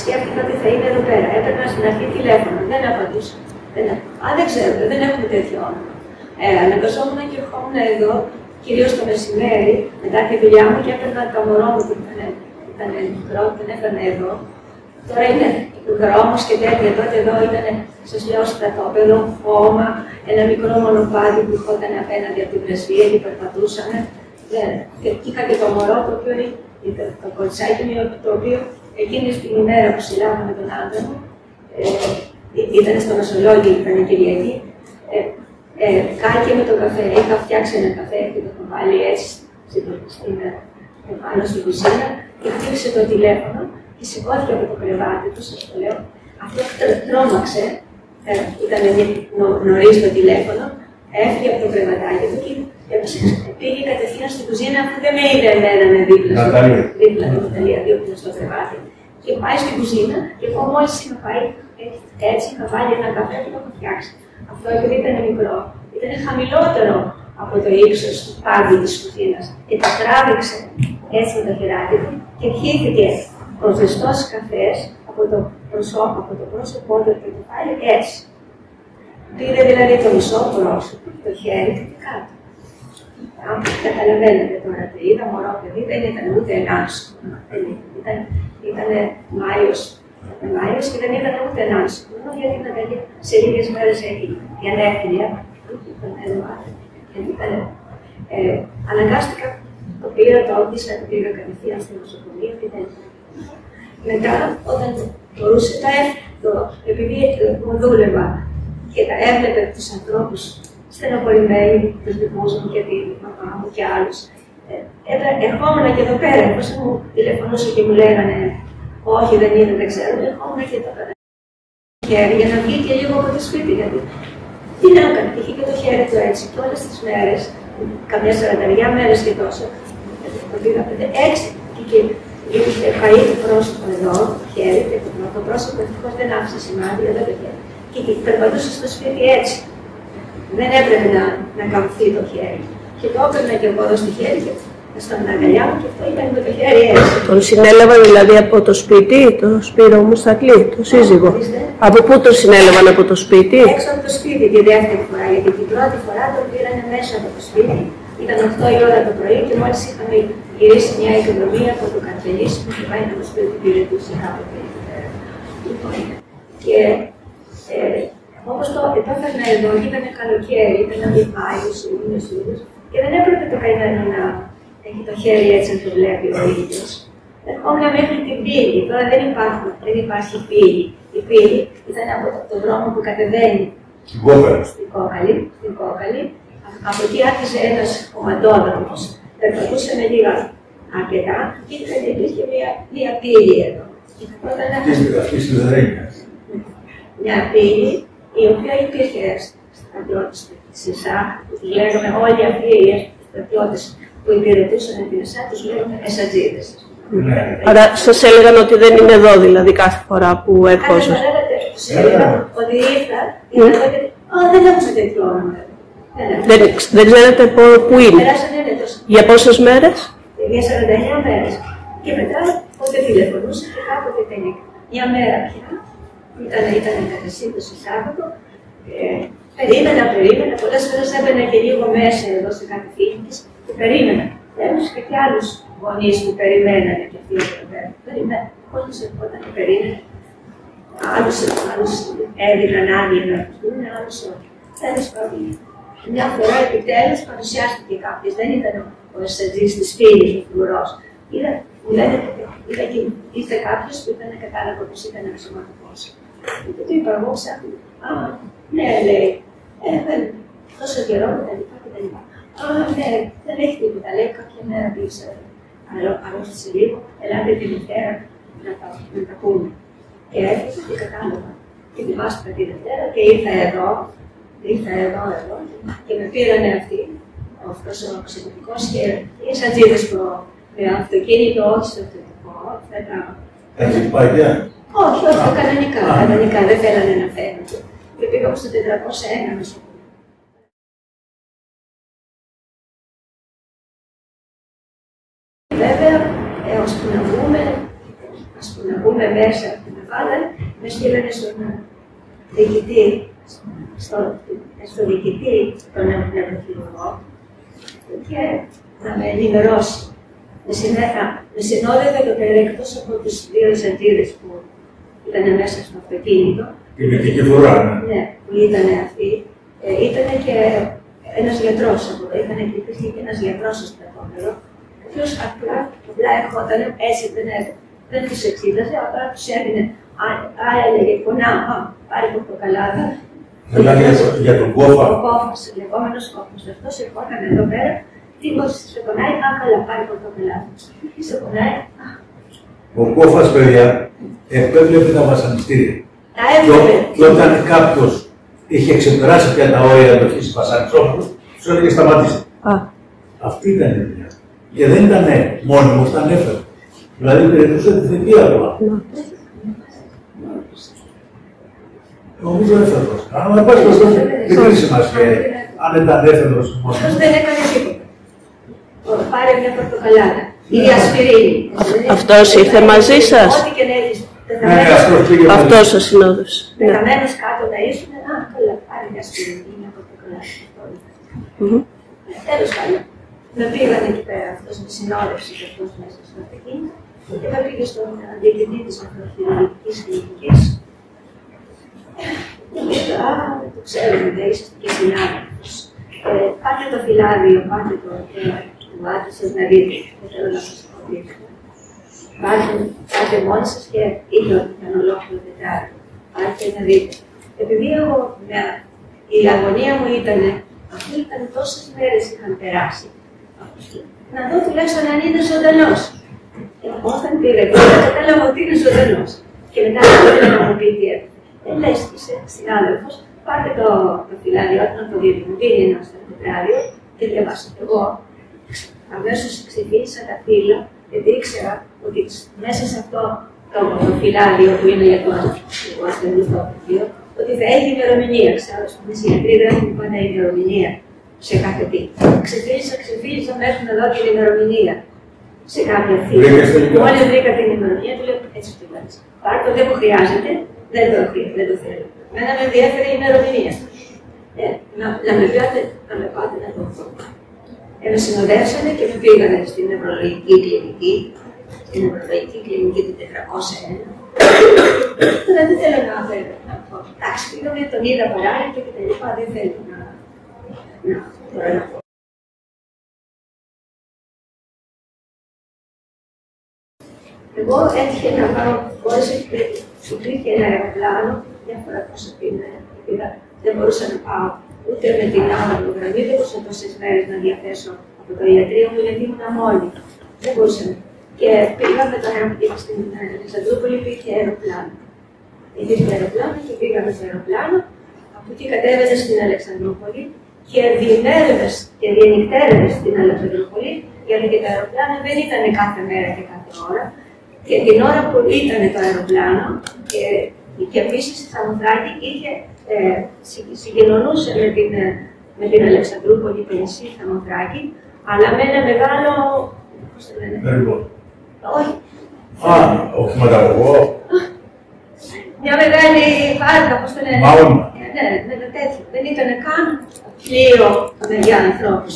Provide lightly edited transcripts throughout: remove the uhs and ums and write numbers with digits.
σκέφτηκα ότι θα είναι εδώ πέρα. Έπαιρνα στην αρχή τηλέφωνο, δεν απαντούσα. Δεν ξέρω, δεν έχουμε τέτοιο όνομα. Αναγκαζόμουν και ερχόμουν εδώ, κυρίως το μεσημέρι, μετά τη δουλειά μου και έπαιρνα το μωρό μου που ήταν μικρό, τον έφερνα εδώ. Τώρα είναι δρόμος και τέτοια. Τότε εδώ ήταν, σας λέω, στρατόπεδο, χώμα, ένα μικρό μονοπάτι που ερχόταν απέναντι από την πρεσβεία και περπατούσαμε. Και είχα και το μωρό, το οποίο ήταν το κοριτσάκι μου, το οποίο εκείνη την ημέρα που συλλάβαμε τον άντρα μου, ήταν στο Μεσολόγιο, ήταν η Κυριακή. Κάκε με τον καφέ. Είχα φτιάξει ένα καφέ και το είχα βάλει έτσι πάνω στην κουζίνα και χτύπησε το τηλέφωνο και σηκώθηκε από το κρεβάτι του, σας το λέω. Αυτό τρόμαξε, ήταν νωρίς το τηλέφωνο, έφυγε από το κρεβατάκι του και πήγε κατευθείαν στην κουζίνα, αφού δεν με είδε εμένα με δίπλα στο κρεβάτι. Και πάει στην κουζίνα και εγώ μόλις είχα πάει έτσι, είχα βάλει ένα καφέ και το έχω φτιάξει. Αυτό επειδή ήταν μικρό, ήταν χαμηλότερο από το ύψος του πάγκου της κουζίνας και τα τράβηξε έτσι με το χεράκι του και πιήθηκε ο ζεστός καφές από το πρόσωπό του και το κεφάλι έτσι. Πήρε δηλαδή το μισό πρόσωπο, το χέρι και κάτω. Αν καταλαβαίνετε τώρα, το είδα μωρό παιδί, δεν ήταν ούτε ενάσχολο. Ήταν Μάιος και δεν ήταν ούτε ενάσχολο, γιατί ήταν σε λίγες μέρες έχει γενέθλια. Αναγκάστηκα, το πήρα, το όδησα, το πήγα κατευθείαν στο νοσοκομείο και δεν. Μετά, όταν μπορούσε, επειδή μου δούλευα και τα έβλεπε τους ανθρώπους στενοχωρημένοι, τους δικούς μου και τη μαμά μου και άλλους, ερχόμουν και εδώ πέρα, πώς μου τηλεφωνούσε και μου λέγανε όχι, δεν είναι, δεν ξέρω, ερχόμουν και εδώ πέρα. Για να βγει και λίγο από το σπίτι, γιατί τι να έκανε, είχε και το χέρι του έτσι και όλες τις μέρες, καμιά 40 μέρες και τόσο, το πήγα 5-6 και είχε καεί το πρόσωπο εδώ, το χέρι, το πρόσωπο ευτυχώς δεν άφησε σημάδι, εδώ το χέρι. Και περπατούσε στο σπίτι έτσι. Δεν έπρεπε να καμφθεί το χέρι. Και το έπαιρνα και εγώ εδώ στο χέρι και στον αγκαλιά μου και αυτό ήταν με το χέρι έτσι. Τον συνέλαβαν δηλαδή από το σπίτι, το Σπύρο Μουστακλή, το σύζυγο. Από πού τον συνέλαβαν, από το σπίτι? Έξω από το σπίτι τη δεύτερη φορά, γιατί την πρώτη φορά τον πήρανε μέσα από το σπίτι. Ήταν 8 η ώρα το πρωί και μόλις είχαμε γυρίσει μια οικονομία από το Καρκελίσιμο και πάει να μας πει ότι υπηρετούσε κάποτε εκεί πέρα. Και όπως το έφερνα εδώ, ήταν καλοκαίρι, ήταν Μάιος, Ιούνιος, και δεν έπρεπε το καημένο να έχει το χέρι έτσι να το βλέπει ο ήλιος. Ερχόμουν μέχρι την πύλη, τώρα δεν υπάρχει πύλη. Η πύλη ήταν από τον δρόμο που κατεβαίνει στην Κόκαλη. Από εκεί άρχισε ένας κομματόδρομος. Περπατούσε με λίγα αρκετά και υπήρχε μια πύλη εδώ. Αυτή στη Δρένια. Μια πύλη η οποία υπήρχε στρατιώτες της ΕΣΑ, που τους λέγαμε όλοι αυτοί οι στρατιώτες που υπηρετούσαν την ΕΣΑ, τους λέγαμε εσατζίδες. Άρα σας έλεγαν ότι δεν είναι εδώ δηλαδή κάθε φορά που έρχοσαν? Τους έλεγαν ότι ήρθα και δεν άκουσα τέτοιο όνομα. Δεν ξέρετε πού είναι? Για πόσες μέρες? Για 49 μέρες. Και μετά όταν τηλεφωνούσα και κάποτε τελικά. Μια μέρα πια, ήταν κατά σύμπτωση Σάββατο, περίμενα, πολλές φορές έμπαινα και λίγο μέσα εδώ σε κάτι φίλη της και περίμενα. Έμεισα και άλλους γονείς που περιμένανε και αυτοί εδώ πέρα. Περιμέναν, όλους ερχόταν και περίμεναν. Άλλους έδιναν άδεια να έρθουν, άλλους όχι. Τέλος πάντων, μια φορά επιτέλους παρουσιάστηκε κάποιος, δεν ήταν ο εσατζής της φίλης του Φλουρός. Μου λένε, ήρθε κάποιος που ήταν κατάλαβα πως ήταν αξιωματικός. Και του είπα εγώ ψάχνω. Ναι, λέει, τόσο καιρό κτλ. Ναι, δεν έχει τίποτα. Λέει, κάποια μέρα πήγε, αρρώστησε λίγο, ελάτε τη Δευτέρα να τα πούμε. Και έφυγε και κατάλαβα. Και ετοιμάστηκα τη Δευτέρα και ήρθα εδώ και με πήρανε αυτοί, αυτός ο αξιωματικός και οι σατζίδες με αυτοκίνητο, όχι στο αυτοκίνητο. Έτσι παγιά. Όχι, κανονικά, δεν θέλανε να φέρουν. Και πήγαμε στο 401 νοσοκομείο. Βέβαια, έως που να βγούμε, ας πούμε, να μπούμε μέσα και με βάλανε, με στείλανε στον διοικητή, στο διοικητή τον νευροχειρουργό και να με ενημερώσει. Με συνόδευε το περίκτος από τους δύο ζαντίδες που ήταν μέσα στο αυτοκίνητο. Και με την κεφουρά, ναι, που ήταν αυτοί. Ήταν και ένας γιατρός από εδώ, υπήρχε και ένας γιατρός στο στρατόπεδο, ο οποίος απλά ερχόταν, έτσι δεν τους εξήταζε, απλά τους έδινε, έλεγε πονάω, πάρε πορτοκαλάδα. Δηλαδή για τον κόφα. Ο κόφας, λεγόμενος κόφας. Αυτός ερχόταν εδώ πέρα, τι σε πονάει, καλά, πάρε πορτοκαλάδα. Σε πονάει, Ο κόφας, παιδιά, επέβλεπε τα βασανιστήρια. Και όταν κάποιος είχε ξεπεράσει πια τα όρια αντοχής βασανιστόπουλου, τους έλεγε σταματήστε. Αυτή ήταν η δουλειά. Και δεν ήταν μόνιμος, ήταν έφερος. Δηλαδή περιπτούσε τη θητεία του. Νομίζω έφερος. Αν δεν πάει στο δεν έχει σημασία αν ήταν έφερος. Αυτός δεν έκανε τίποτα. Πάρε μια πορτοκαλάδα. Η ασπιρίνη. Αυτός ήρθε μαζί σας. Ό,τι και να έχεις. Αυτός ο συνόδευσε. Πεθαμένος κάτω να ήσουν, καλά, πάρε μια ασπιρίνη, μια πορτοκαλάδα. Τέλος πάντων, με πήγαν εκεί πέρα, αυτός με συνόδευσε και αυτός μέσα στο αυτοκίνητο και με πήγε στον διοικητή της νευροχειρουργικής κλινικής. Και μου είπε, το ξέρουμε, δεν είσαστε και συνάδελφος. Πάτε το φυλάδιο, πάτε το άτομο σας να δείτε, δεν θέλω να σας πω τίποτα. Πάτε μόνοι σας και είδε ότι ήταν ολόκληρο τετράδιο. Πάτε να δείτε. Επειδή εγώ, η αγωνία μου ήταν, αυτοί ήταν τόσες μέρες είχαν περάσει. Να δω τουλάχιστον αν είναι ζωντανός. Όταν πήγα και κατάλαβα ότι είναι ζωντανός. Και μετά ήθελα να μου πει τι έπρεπε. Ελέστησε συνάδελφος, πάρτε το φυλάδιο, να το δίνει ένα στο τετράδιο και διαβάστε. Εγώ αμέσως ξεφύγησα τα φύλλα, γιατί ήξερα ότι μέσα σε αυτό το φυλάδιο που είναι για το ασθενή στο βιβλίο, ότι θα έχει ημερομηνία. Ξέρω, στις γιατροί γράφουν πάντα ημερομηνία σε κάθε τι. Ξεφύγησα μέχρι να δω την ημερομηνία σε κάποια φύλλα. Μόλις βρήκα την ημερομηνία, του λέω έτσι το βάζει. Πάρτε, δεν μου χρειάζεται, δεν το θέλω. Μένα με ενδιαφέρει η ημερομηνία. Να με πάτε να το δω. Με συνοδεύσανε και με πήγανε στην νευρολογική κλινική, στην νευρολογική κλινική του 401. Τώρα δεν θέλω να φέρω. Εντάξει, πήγαμε, τον είδα παράλληλα και τα λοιπά, δεν θέλω να πω. Εγώ έτυχε να πάω, σου πήγε ένα αεροπλάνο, μια φορά πόσο πήγα, δεν μπορούσα να πάω ούτε με την άμμο γραμμή, δεν μπορούσα τόσες μέρες να διαθέσω από το ιατρείο μου, γιατί ήμουν μόνη. Δεν μπορούσα. Και πήγα με το αεροπλάνο, στην Αλεξανδρούπολη υπήρχε αεροπλάνο. Υπήρχε αεροπλάνο και πήγαμε στο αεροπλάνο, από εκεί κατέβαινε στην Αλεξανδρούπολη και διημέρευες και διενυκτέρευες στην Αλεξανδρούπολη, γιατί και τα αεροπλάνα δεν ήταν κάθε μέρα και κάθε ώρα. Και την ώρα που ήταν το αεροπλάνο, και επίσης η Σαμοθράκη συγκοινωνούσε με την Αλεξανδρούπολη, το νησί Σαμοθράκη, αλλά με ένα μεγάλο. Πώς το λένε? Όχι. Οχηματαγωγό. Μια μεγάλη βάρκα, πώς το λένε? Μαόνα. Ναι, με το τέτοιο. Δεν ήταν καν πλοίο για ανθρώπους.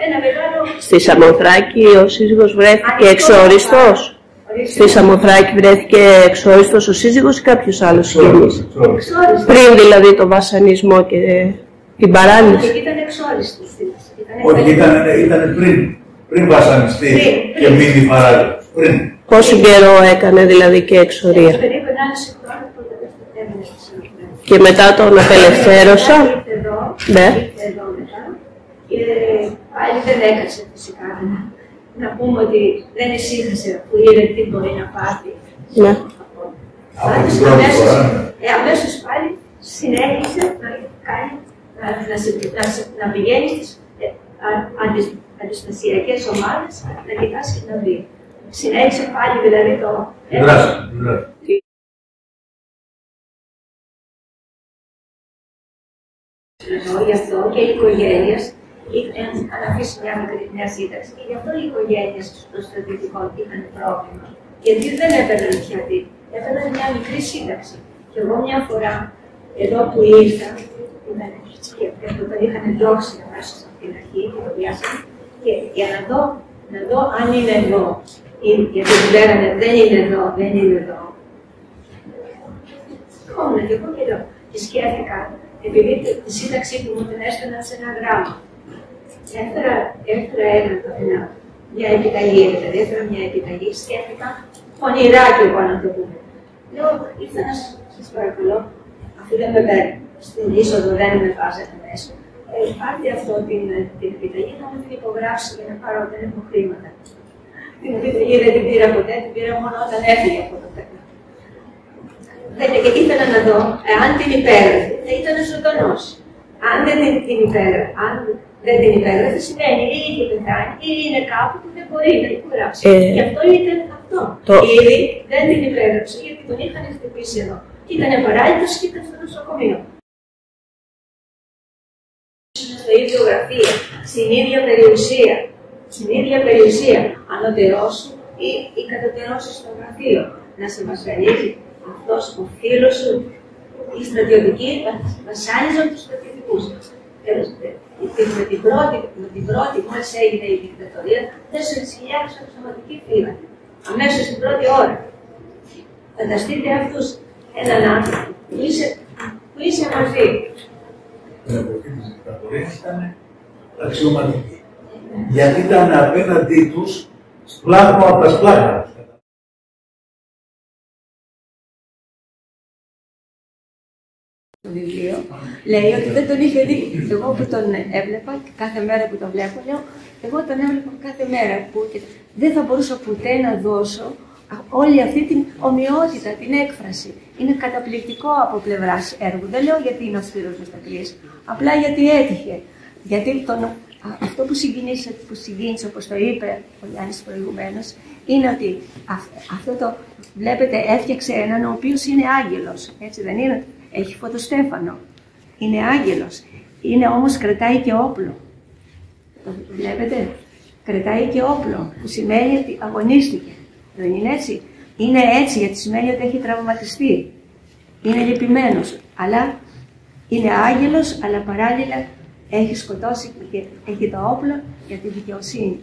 Ένα μεγάλο. Στη Σαμοθράκη ο σύζυγος βρέθηκε εξόριστος. Στη Σαμοθράκη βρέθηκε εξόριστος ο σύζυγος ή κάποιος άλλος συγγενής? Πριν δηλαδή το βασανισμό και την παράλυση. Όχι, ήταν εξόριστος. Όχι, ήταν πριν βασανιστεί και μείνει παράλυση. Πόσο καιρό έκανε δηλαδή και εξορία? Περίπου 1,5 χρόνο που έμεινε στη Σαμοθράκη. Και μετά τον απελευθέρωσα. Ήρθε εδώ μετά. Και πάλι δεν έκασε φυσικά. Να πούμε ότι δεν ησύχασε που είδε τι μπορεί να πάθει. Ναι. Αμέσως πάλι συνέχισε να πηγαίνει στις αντιστασιακές ομάδες να κοιτάσει και να βρει. Συνέχισε πάλι δηλαδή το. Γι' αυτό και η οικογένεια είχαν αφήσει μια σύνταξη και γι' αυτό οι οικογένειες των στρατιωτικών είχαν πρόβλημα. Γιατί δεν έπαιρναν γιατί, έπαιρναν μια μικρή σύνταξη. Και εγώ μια φορά, εδώ που ήρθα, και τον είχαν διώξει αμέσως από την αρχή και το πιάσανε, και για να δω αν είναι εδώ, γιατί μου λέγανε δεν είναι εδώ, δεν είναι εδώ. Ήμουν και εγώ και εδώ. Και σκέφτηκα, επειδή τη σύνταξή του μου την έστελναν σε ένα γράμμα. Έφερα μια επιταγή, δηλαδή έφερα μια επιταγή, σκέφτηκα πονηρά και εγώ να το πούμε. Λέω, ήρθα να σας παρακαλώ, αφού δεν με παίρνει στην είσοδο, δεν με βάζετε μέσα. Πάρτε αυτό την επιταγή να μου την υπογράψει για να πάρω όταν έχω χρήματα. Την επιταγή δεν την πήρα ποτέ, την πήρα μόνο όταν έφυγε από το τέχνο. Και ήθελα να δω, αν την υπέγραφε, θα ήταν ζωντανός. Αν δεν την υπέγραφε, σημαίνει ή είχε πεθάνει ή είναι κάπου που δεν μπορεί να υπογράψει. Γι' αυτό ήταν αυτό. Ήδη δεν την υπέγραψε, γιατί τον είχαν χτυπήσει εδώ. Και ήταν παράλυτος και ήταν στο νοσοκομείο. Στο ίδιο γραφείο, στην ίδια περιουσία, ανωτερός σου ή κατωτερός σου στο γραφείο, να σε βασανίζει. Αυτός ο φίλος σου, οι στρατιωτικοί βασάνιζαν τους στρατιωτικούς. Με την πρώτη, μόλις έγινε η δικτατορία, 4.000 αξιωματικοί φύγανε. Αμέσως την πρώτη ώρα. Φανταστείτε αυτούς έναν άνθρωπο που είσαι μαζί. Την εποχή της δικτατορίας ήταν αξιωματικοί. Γιατί ήταν απέναντί τους σπλάγμα από τα σπλάγματα. Το βιβλίο λέει ότι δεν τον είχε δει. Εγώ που τον έβλεπα, κάθε μέρα που τον βλέπω, λέω, εγώ τον έβλεπα κάθε μέρα που δεν θα μπορούσα ποτέ να δώσω όλη αυτή την ομοιότητα, την έκφραση. Είναι καταπληκτικό από πλευράς έργου. Δεν λέω γιατί είναι ο Σπύρος Μηστακλής, απλά γιατί έτυχε. Γιατί αυτό που συγκίνησε, όπως το είπε ο Γιάννης προηγουμένως, είναι ότι αυτό το, βλέπετε, έφτιαξε έναν ο οποίος είναι άγγελος, έτσι δεν είναι? Έχει φωτοστέφανο. Είναι άγγελος. Είναι όμως, κρατάει και όπλο. Το βλέπετε? Κρατάει και όπλο, που σημαίνει ότι αγωνίστηκε. Δεν είναι έτσι? Είναι έτσι γιατί σημαίνει ότι έχει τραυματιστεί. Είναι λυπημένος. Αλλά είναι άγγελος, αλλά παράλληλα έχει σκοτώσει και έχει το όπλο για τη δικαιοσύνη.